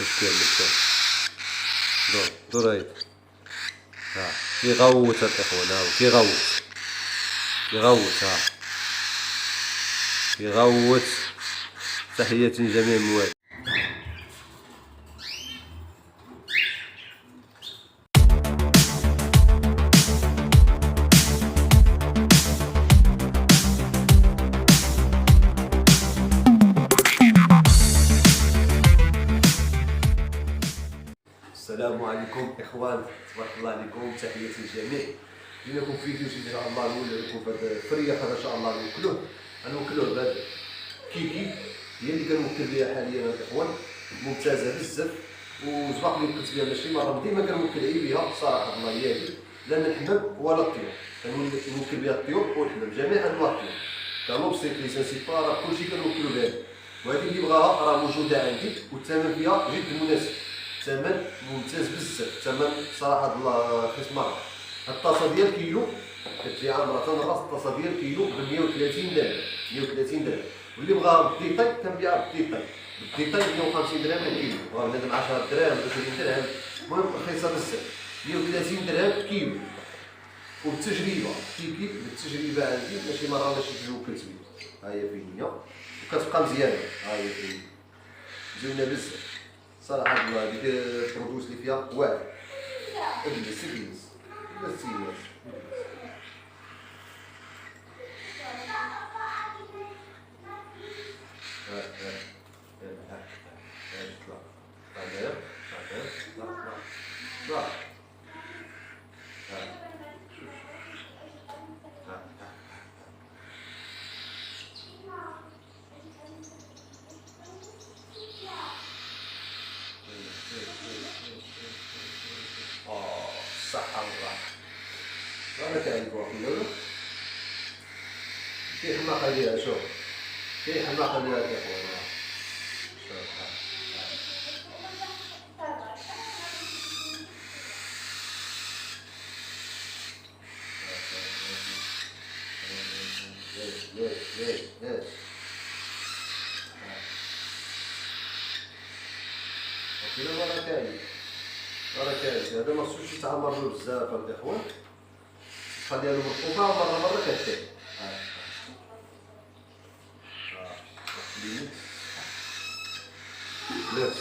واش كاين لك؟ دور هايد. ها كيغوت الاخوان، ها هو كيغوت ها كيغوت. تحياتي لجميع الموالي. السلام عليكم اخوان، تبارك الله عليكم، تحياتي للجميع. جينا لكم فيديو ان شاء الله نولي لكم في هذا الفريق هذا ان شاء الله غنوكلوه بهذا كيكي هي اللي كنوكل بها حاليا الاخوان، ممتازه بزاف وسبق لي وكلت بها ماشي مره، ديما كنوكل بها صراحه الله هي لا من الحمام ولا الطيور، كنوكل بها الطيور والحمام جميع انواع الطيور، كالوبسيك لي سانسيبا راه كلشي كنوكلو بها. وهذه اللي بغاها راه موجوده عندي والثمن فيها جد مناسب، ثمن ممتاز بزاف، ثمن صراحه الله رخيص مره. الطاسه ديال كيلو كتجي عامره تنراس، الطاسه ديال كيلو ب 130 درهم، 130 درهم. واللي بغاها بالديتاي كنبيعها بالديتاي 150 درهم الكيلو، بغا بنادم 10 درهم 20 درهم، المهم رخيصه بزاف. 130 درهم كيلو وبالتجربه كيكي بالتجربه عندي، ماشي مره ماشي جوج وكلت بيه. ها هي فين هي وكتبقى مزيانه، ها هي فين زوينه بزاف صراحه الله. هذيك البرودوس اللي فيها واعر. اجلس بس الصحة والراحة. رانا كاين واحد لولو كي حماقة ليها، شوف كي حماقة ليها الاخوان. ليش وكذا راه كاين هذا ما خصوش يتعمر له بزاف الاخوان، الصفحه ديالو مرفوعه مره كتحتاج. لابس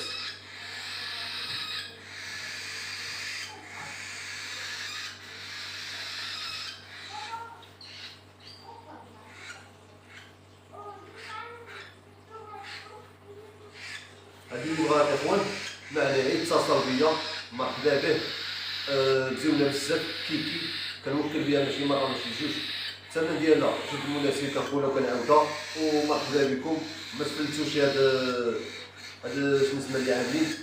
هذه اللي بغاها الاخوان معنا يتصل بيا مرحبا به. زوينه بزاف كيكي كنوكل بها ماشي مره ماشي جوج، الثمن ديالها جد مناسب كنقولها وكنعاودها. ومرحبا بكم، ما تفلتوش هاد شنو اللي عاملين،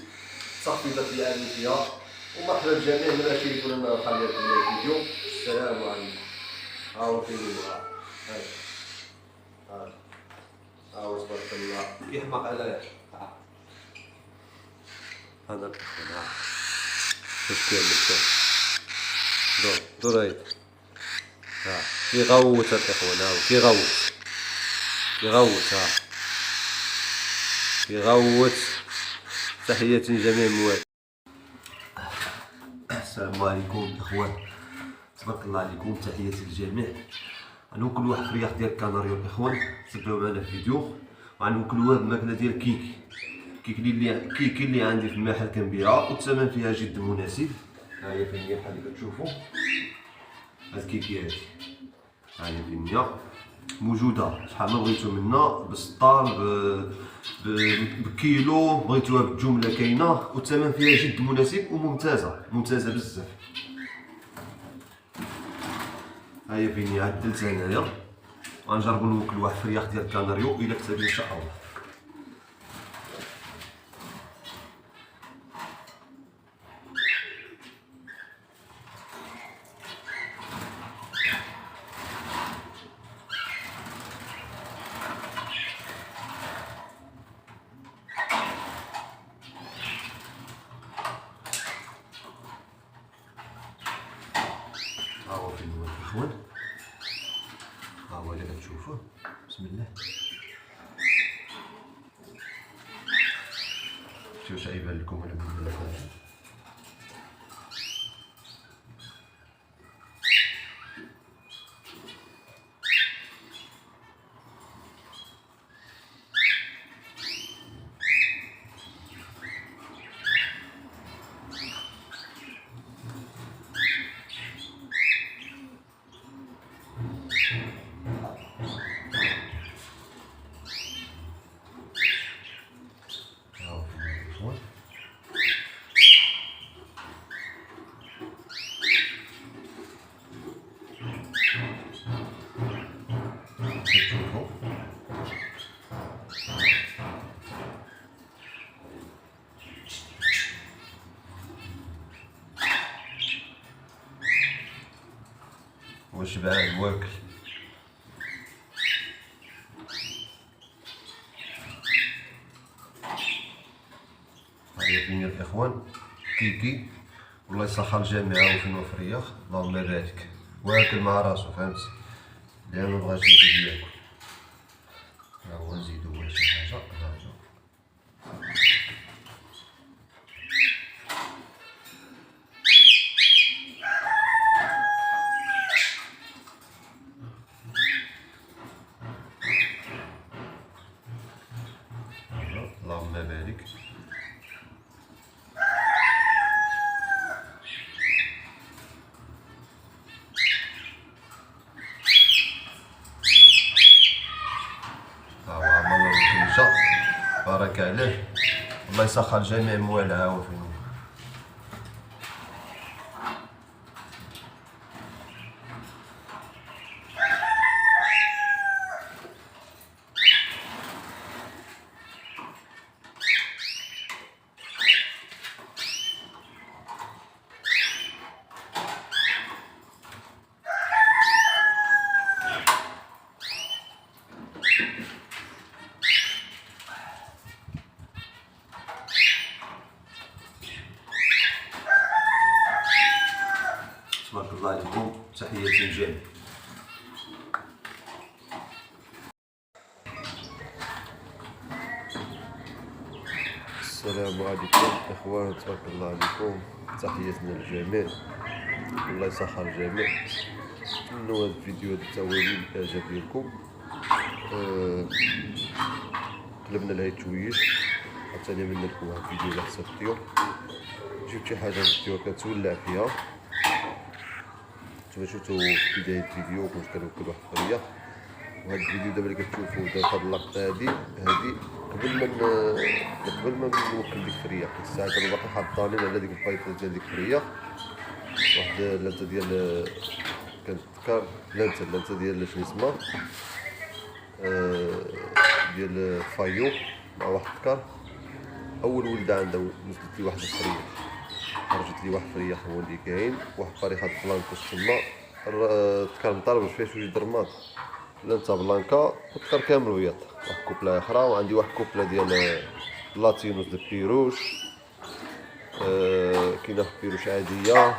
التخفيضات اللي عاملين فيها. ومرحبا بالجميع اللي بغا يشاركونا الخلية في الفيديو. السلام عليكم. ها هو فين ها هو تبارك الله كيحماق على هذا الاخوان. واش كاين لك؟ دور هايد. ها كيغوت الاخوان، ها هو كيغوت ها كيغوت. تحياتي لجميع الموالي. السلام عليكم اخوان، تبارك الله عليكم، تحياتي للجميع. غنوكلو واحد الفرياخ ديال الكناريو الاخوان، تبعوا معنا في الفيديو. وغنوكلوها بالماكله ديال كيكي اللي عندي في المحل كنبيعها، والثمن فيها جد مناسب. ها هي فين هي بحال اللي كتشوفوا، هاد الكيكي هادي ها هي فين هي موجوده، شحال ما بغيتو منا بسطال بكيلو، بغيتوها بالجمله كاينه، والثمن فيها جد مناسب وممتازه بزاف. ها هي فين هي عدلت هنايا. غنجربو نوكلو واحد الفرياخ ديال الكناريو الى كتب ان شاء الله. ها هو فين هو الاخوان، ها هو اللي كتشوفوه. بسم الله. شفتي واش غيبان لكم ولا ما يبانش. واش بعد واكل. هذه فين الاخوان كيكي، والله يسخر الجميع وفين وفرياخ، اللهم بارك، واكل مع راسو فهمت، لأن مبغاش يزيد ياكل. ها هو نزيدو ولا شي حاجة. اللهم بارك. ها هو عملنا الكمشة، بارك عليه، الله يسخر جميع موالها وفين. تبارك الله عليكم، تحياتي للجميع. السلام عليكم اخوان، تبارك الله عليكم، تحياتنا للجميع، الله يسخر الجميع. نتمنوا هذا الفيديو هذا التوالي الاعجاب ديالكم. قلبنا لهاد التويج، حتى انا عملنا لكم واحد الفيديو على حساب الطيور. جبت شي حاجه من الطيور كتولع فيها. نتوما شفتوا في بدايه الفيديو كنت كنوكل واحد الفريخ، وهذا الفيديو دابا اللي كتشوفوا دابا هاد اللقطه هادي قبل ما نوكل ديك الفريخ. الساعه كانوا باقي حاطانين على ديك البايطه ديال ديك الفريخ، واحد اللانته ديال كانت تذكر اللانته ديال شنو اسمها ديال فايو مع واحد التكر. اول ولده عندها نزلت لي واحد الفريخ، خرجت لي واحد الفريخ هو اللي كاين، واحد فريخه بلانكوس تما. التكر مطالبش فيها شويه درمات، لانتا بلانكا والتكر كامل بيض. واحد كوبله اخرى، وعندي واحد كوبله ديال لاتينوس دو بيروش. كاينه واحد بيروش عاديه،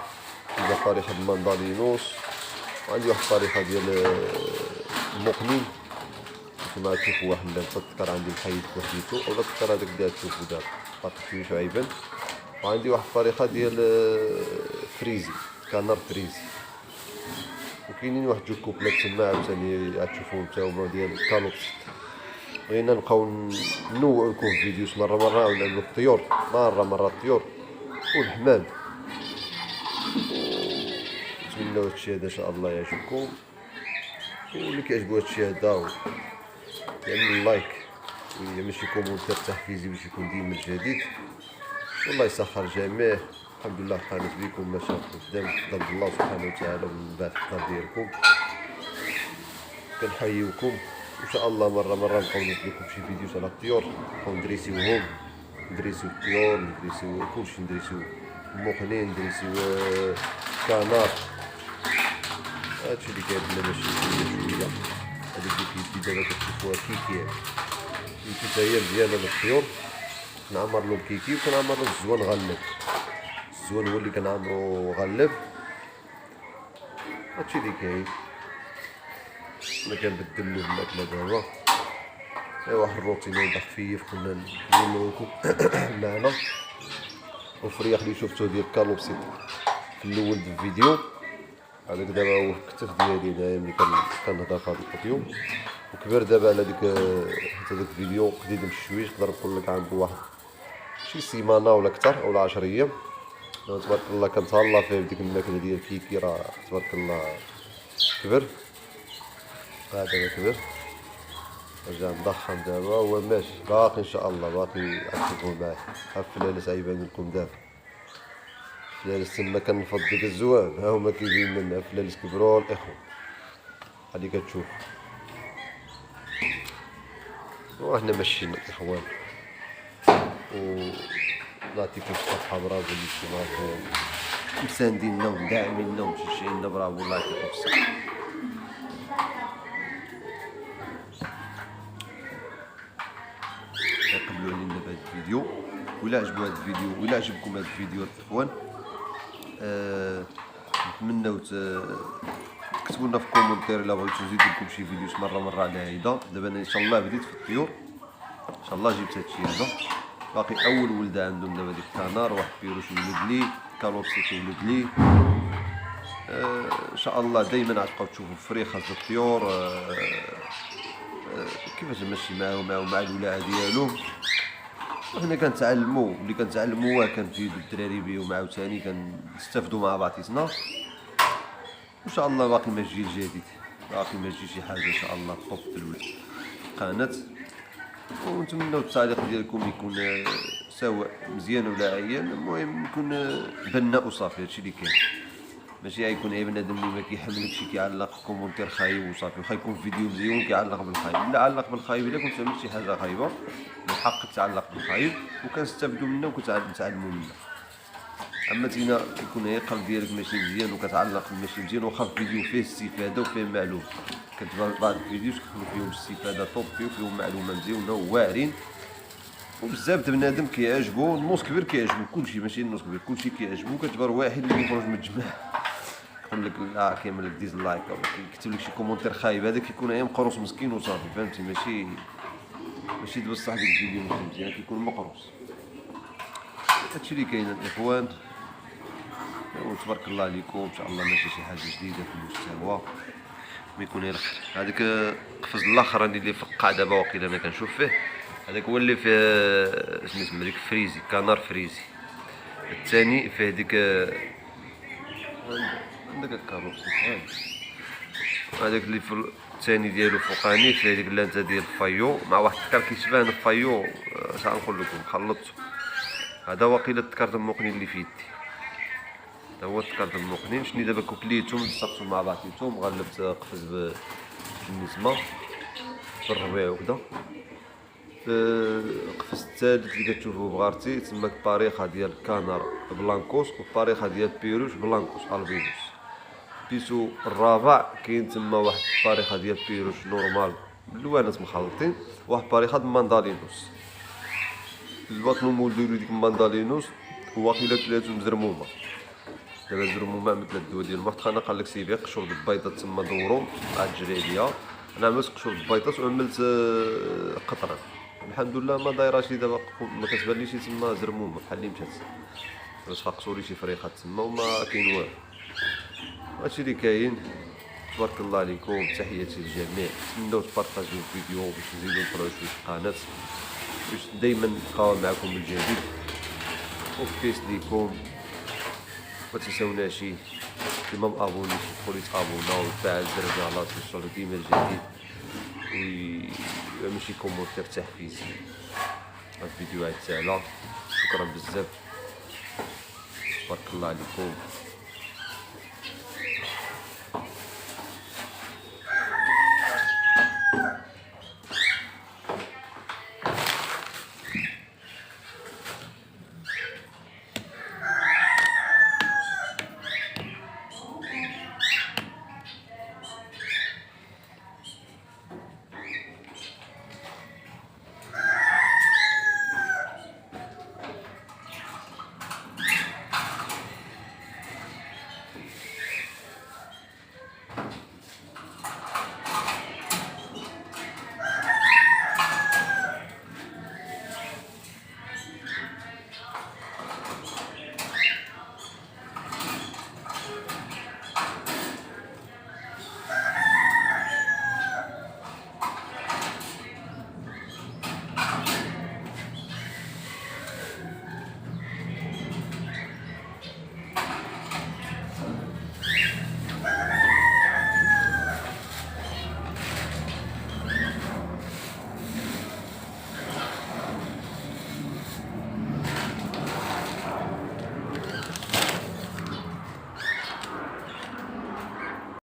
كاينه فريخه الماندالينوس، وعندي واحد الفريخه ديال المقنين. كما تشوفوا واحد اللانتا التكر عندي محيد وحديتو، ولا التكر هذاك اللي تشوفوا دابا باقي شويه شعيبان. وعندي واحد الفريخه ديال فريزي، كانار فريزي. وكاينين واحد جوج كوبلات تما عاوتاني غتشوفوهم حتى هما ديال كالوبس. بغينا نبقاو ننوعو لكم فيديوز مره ونعملو الطيور، مره الطيور والحمام. نتمنى هادشي هذا ان شاء الله يعجبكم، واللي كيعجبو هادشي هذا يعمل لايك ويعمل شي كومونتير تحفيزي باش يكون ديما الجديد. والله يسخر الجميع. الحمد لله قانت بكم ماشي قدام بفضل الله سبحانه وتعالى ومن بعد الفضل ديالكم. كنحييكم ان شاء الله مره نبقاو ننزل لكم شي فيديوز على الطيور، نبقاو ندريسيوهم، ندريسيو الطيور، ندريسيو كلشي، ندريسيو المقنين، ندريسيو كانار. هادشي اللي كيعجبنا باش شويه. هاديك اللي دابا كتشوفوها كيكي، كيكي تا هي مزيانه للطيور. كنعمر لهم كيكي وكنعمر لهم الزوان غلب. الزوان هو اللي كنعمرو غلب. هادشي اللي كاين. انا كنبدل له الماكله دابا. واحد الروتين خفيف كنا نديرو لكم معنا. والفرياخ اللي شفتوه ديال كالوبسيط في الاول في الفيديو، هذاك دابا هو الكتف ديالي هنايا ملي كنهضر في هذا الفيديو، وكبر دابا على ديك حتى داك الفيديو قديم بشويش، نقدر نقول لك عنده واحد شي سيمانه ولا اكثر ولا 10 ايام. تبارك الله كنتهلا فيه بديك الماكله ديال كيكي، راه تبارك الله كبر. دابا كبر رجع مضخم دابا، هو ماشي باقي ان شاء الله، باقي عتبوا معاه. الفلالس عيبان لكم دابا، الفلالس تما كنفض ديك الزوان ها هما كيجيو لنا، الفلالس كبروا الاخوه هادي كتشوف. وحنا ماشيين الاخوان، و نعطيكم الصحة برافو ليكم، راكم مسانديننا وداعميننا ومشجعيننا، برافو الله يعطيكم الصحة. قبلوا علينا بهذا الفيديو، وإلا عجبو هذا الفيديو وإلا عجبكم هذا الفيديو الاخوان، نتمناو تكتبوا لنا في كومونتير الا بغيتو نزيد لكم شي فيديوز مره على هيدا. دابا انا ان شاء الله بديت في الطيور، ان شاء الله جبت هادشي هذا. باقي اول ولده عندهم دابا ديك كانار، واحد بيروش ولد لي، كالوبسيت ولد لي. ان شاء الله دائما غتبقاو تشوفوا فريخه الطيور كيفاش ماشي معاهم مع الولاعه ديالو. وحنا كنتعلموا، اللي كنتعلموه كنفيدو الدراري بيه، وعاوتاني كنستافدوا مع بعضياتنا. ان شاء الله باقي ما جي الجديد، باقي ما جي شي حاجه ان شاء الله طوب في القناه. ونتمنوا التعليق ديالكم يكون سواء مزيان ولا عيان، المهم يكون بناء وصافي. هادشي اللي كاين، ماشي غيكون اي بنادم اللي ما كيحملك شي كيعلق كومونتير خايب وصافي، واخا يكون فيديو مزيون كيعلق بالخايب. لا، علق بالخايب الا كنت عملت شي حاجه خايبه من حقك تعلق بالخايب، وكنستافدوا منه وكنتعلموا منه. اما تينا كيكون هي القلب ديالك ماشي مزيان وكتعلق ماشي مزيان، واخا الفيديو فيه استفاده وفيه معلومه. كتبان بعض الفيديوز كيكونوا فيهم استفاده طوب وفيهم معلومه مزيونه وواعرين، وبزاف د بنادم كيعجبو. النص كبير كيعجبو كلشي، ماشي النص كبير كلشي كيعجبو. كتبان واحد اللي كيخرج من الجماعه يقول لك لا، كيعمل لك ديزلايك او كيكتب لك شي كومونتير خايب، هذاك كيكون غير مقروص مسكين وصافي، فهمتي؟ ماشي بصح ديك الفيديو ماشي مزيان، كيكون مقروص. هادشي اللي كاين الاخوان، وتبارك الله عليكم. ان شاء الله ماشي شي حاجه جديده في المستوى، ما يكون غير خير. هذاك القفز الاخراني اللي فقع دابا واقيلا ما كنشوف فيه، هذاك هو اللي فيه شنو اسمه ديك فريزي، كانار فريزي. الثاني فيه ديك عندك الكاروسي، هذاك اللي في الثاني ديالو فوقاني فيه ديك اللانته ديال الفايو مع واحد التكار كيشبه الفايو. اش غنقول لكم، خلطته. هذا واقيلا التكار المقني اللي في يدي، هذا هو التكار المقني. شني دابا كوكليتهم لصقتو مع بعضياتهم، غلبت قفز بالنسمه بالربيع وكذا. القفز الثالث اللي كتشوفوه بغارتي تما الطريقه ديال كانار بلانكوس، والطريقه ديال بيروش بلانكوس البينوس. بيسو الرابع كاين تما واحد الطريقه ديال بيروش نورمال باللوانات مخلطين، واحد الطريقه ديال ماندالينوس. البطن مولدو ديك ماندالينوس واقيلا كلاتو مزرمومه. دابا زرمومه مثل الدواء ديال واحد الخانه قال لك سيدي قشور د البيضات تما دورهم عاد جري عليا. انا عملت قشور د البيضات وعملت قطران، الحمد لله ما دايره شي. دابا ما كتبان لي شي تما زرمومه بحال اللي مشات، باش فقصوا لي شي فريخات تما وما كاين والو. هادشي اللي كاين. تبارك الله عليكم، تحياتي للجميع. نتمنوا تبارطاجيو الفيديو باش نزيدو نطلعو شويه في القناه، باش دائما نبقاو معكم بالجديد. وبيس ليكم، ما تنساوناش كيما مابونيش تدخلوا تابونا وتفعل زر الجرس باش توصلوا ديما الجديد، ويعمل شي كومونتير تحفيزي. هاد الفيديو هاد ساهله. شكرا بزاف، تبارك الله عليكم.